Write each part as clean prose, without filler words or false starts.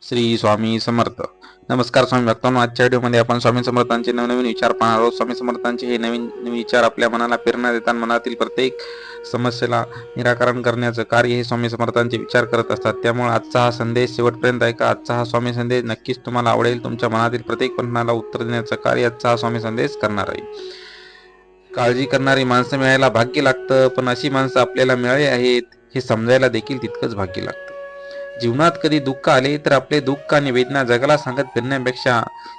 श्री स्वामी समर्थ. नमस्कार स्वामी भक्तांनो, आजच्या व्हिडिओमध्ये आपण स्वामी समर्थांचे नवनवीन विचार पाहणार आहोत. स्वामी समर्थांचे हे नवीन नवीन विचार आपल्या मनाला प्रेरणा देतात. मनातील प्रत्येक समस्येला निराकरण करण्याचं कार्य हे स्वामी समर्थांचे विचार करत असतात. त्यामुळे आजचा हा संदेश शेवटपर्यंत ऐका. आजचा हा स्वामी संदेश नक्कीच तुम्हाला आवडेल. तुमच्या मनातील प्रत्येक प्रश्नाला उत्तर देण्याचं कार्य आजचा हा स्वामी संदेश करणार आहे. काळजी करणारी माणसं मिळायला भाग्य लागतं, पण अशी माणसं आपल्याला मिळाली आहेत हे समजायला देखील तितकंच भाग्य लागतं. जीवनात कधी दुःख आले तर आपले दुःख आणि वेदना जगाला सांगत फिरण्यापेक्षा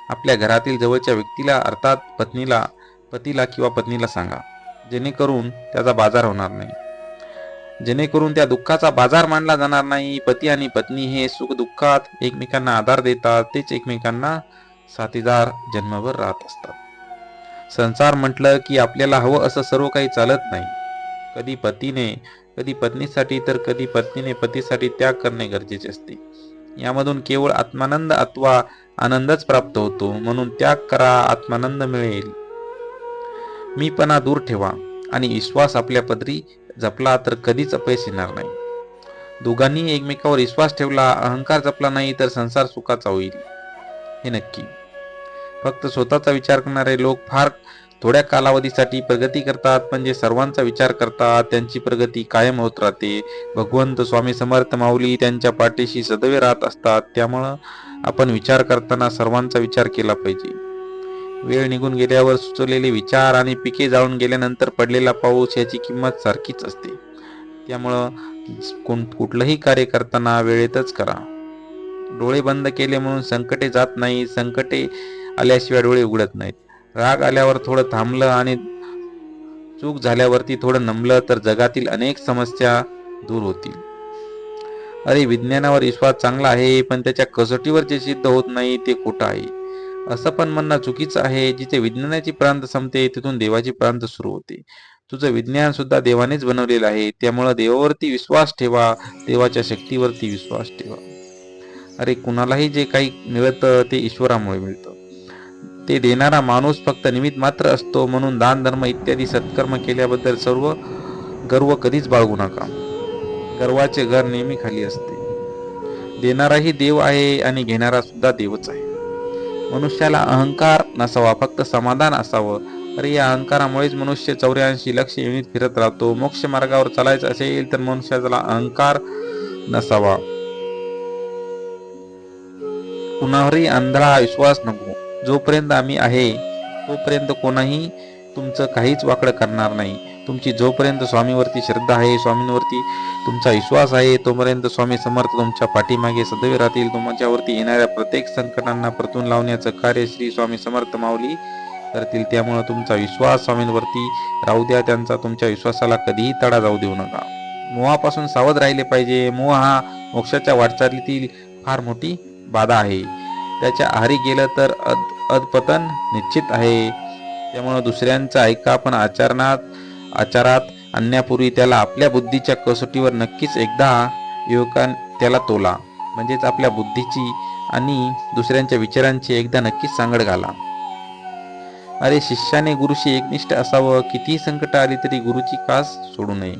आपल्या घरातील जवळच्या व्यक्तीला, अर्थात पतीला किंवा पत्नीला सांगा, जेणेकरून त्याचा बाजार होणार नाही, जेणेकरून त्या दुःखाचा बाजार मांडला जाणार नाही. पती आणि पत्नी हे सुख दुःखात एकमेकांना आधार देतात, तेच एकमेकांना साथीदार जन्मभर राहत असतात. संसार म्हटलं की आपल्याला हवं असं सर्व काही चालत नाही. कधी पत्नीसाठी तर कधी पत्नीने पतीसाठी त्याग करणे गरजेचे असते. यामधून केवळ आत्मानंद अथवा आनंदच प्राप्त होतो. म्हणून त्याग करा, आत्मानंद मिळेल. मीपणा दूर ठेवा आणि विश्वास आपल्या पदरी जपला तर कधीच अपयश येणार नाही. दोघांनी एकमेकावर विश्वास ठेवला, अहंकार जपला नाही तर संसार सुखाचा होईल, हे नक्की. फक्त स्वतःचा विचार करणारे लोक फार थोड्या कालावधीसाठी प्रगती करतात, पण जे सर्वांचा विचार करतात त्यांची प्रगती कायम होत राहते. भगवंत स्वामी समर्थ माऊली त्यांच्या पाठीशी सदैव राहत असतात. त्यामुळं आपण विचार करताना सर्वांचा विचार केला पाहिजे. वेळ निघून गेल्यावर सुचवलेले विचार आणि पिके जाळून गेल्यानंतर पडलेला पाऊस याची किंमत सारखीच असते. त्यामुळं कुठलंही कार्य करताना वेळेतच करा. डोळे बंद केले म्हणून संकटे जात नाही. संकटे आल्याशिवाय डोळे उघडत नाहीत. राग आल्यावर थोडं थांबलं आणि चूक झाल्यावरती थोडं नमलं तर जगातील अनेक समस्या दूर होतील. अरे, विज्ञानावर विश्वास चांगला आहे, पण त्याच्या कसोटीवर जे सिद्ध होत नाही ते खोटं आहे, असं पण म्हणणं चुकीचं आहे. जिथे विज्ञानाची प्रांत संपते तिथून देवाची प्रांत सुरू होते. तुझं विज्ञान सुद्धा देवानेच बनवलेलं आहे. त्यामुळं देवावरती विश्वास ठेवा, देवाच्या शक्तीवरती विश्वास ठेवा. अरे, कुणालाही जे काही मिळतं ते ईश्वरामुळे मिळतं. ते देणारा माणूस फक्त निमित्त मात्र असतो. म्हणून दान, धर्म इत्यादी सत्कर्म केल्याबद्दल सर्व गर्व कधीच बाळगू नका. गर्वाचे घर नेहमी खाली असते. देणाराही देव आहे आणि घेणारा सुद्धा देवच आहे. मनुष्याला अहंकार नसावा, फक्त समाधान असावं. अरे, या अहंकारामुळेच मनुष्य 84 लक्ष युनिट फिरत राहतो. मोक्ष मार्गावर चालायचं असेल तर मनुष्याला अहंकार नसावा. कुणावरही आंधळा विश्वास नको. जोपर्यंत आम्ही आहे तोपर्यंत कोणाही तुमचं काहीच वाकडं करणार नाही. तुमची जोपर्यंत स्वामीवरती श्रद्धा आहे, स्वामींवरती तुमचा विश्वास आहे, तोपर्यंत स्वामी समर्थ तुमच्या पाठीमागे सदैव राहतील. तुमच्यावरती येणाऱ्या प्रत्येक संकटांना परतून लावण्याचं कार्य श्री स्वामी समर्थ माऊली करतील. त्यामुळे तुमचा विश्वास स्वामींवरती राहू द्या. त्यांचा तुमच्या विश्वासाला कधीही तडा जाऊ देऊ नका. मोहापासून सावध राहिले पाहिजे. मोह हा मोक्षाच्या वाटचालीतील फार मोठी बाधा आहे. त्याच्या आहारी गेलं तर अधपतन निश्चित आहे. त्यामुळे दुसऱ्यांचं ऐका, पण आचारात आणण्यापूर्वी त्याला आपल्या बुद्धीच्या कसोटीवर नक्कीच एकदा त्याला तोला. म्हणजेच आपल्या बुद्धीची आणि दुसऱ्यांच्या विचारांची एकदा नक्कीच सांगड घाला. अरे, शिष्याने गुरुशी एकनिष्ठ असावं. कितीही संकट आली तरी गुरुची कास सोडू नये.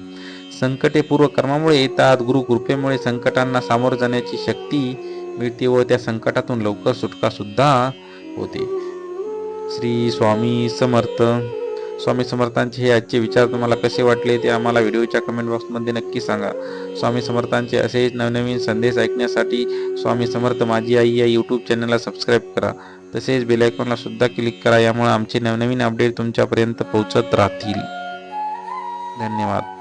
संकटे पूर्व कर्मामुळे येतात. गुरु कृपेमुळे संकटांना सामोरं जाण्याची शक्ती मिळते व त्या संकटातून लवकर सुटका सुद्धा होते. श्री स्वामी समर्थ. स्वामी समर्थांचे हे आजचे विचार तुम्हाला कसे वाटले ते आम्हाला व्हिडिओच्या कमेंट बॉक्समध्ये नक्की सांगा. स्वामी समर्थांचे असेच नवनवीन संदेश ऐकण्यासाठी स्वामी समर्थ माझी आई या यूट्यूब चॅनलला सबस्क्राईब करा. तसेच बेल आयकॉनला सुद्धा क्लिक करा. यामुळे आमचे नवनवीन अपडेट तुमच्यापर्यंत पोहोचत राहतील. धन्यवाद.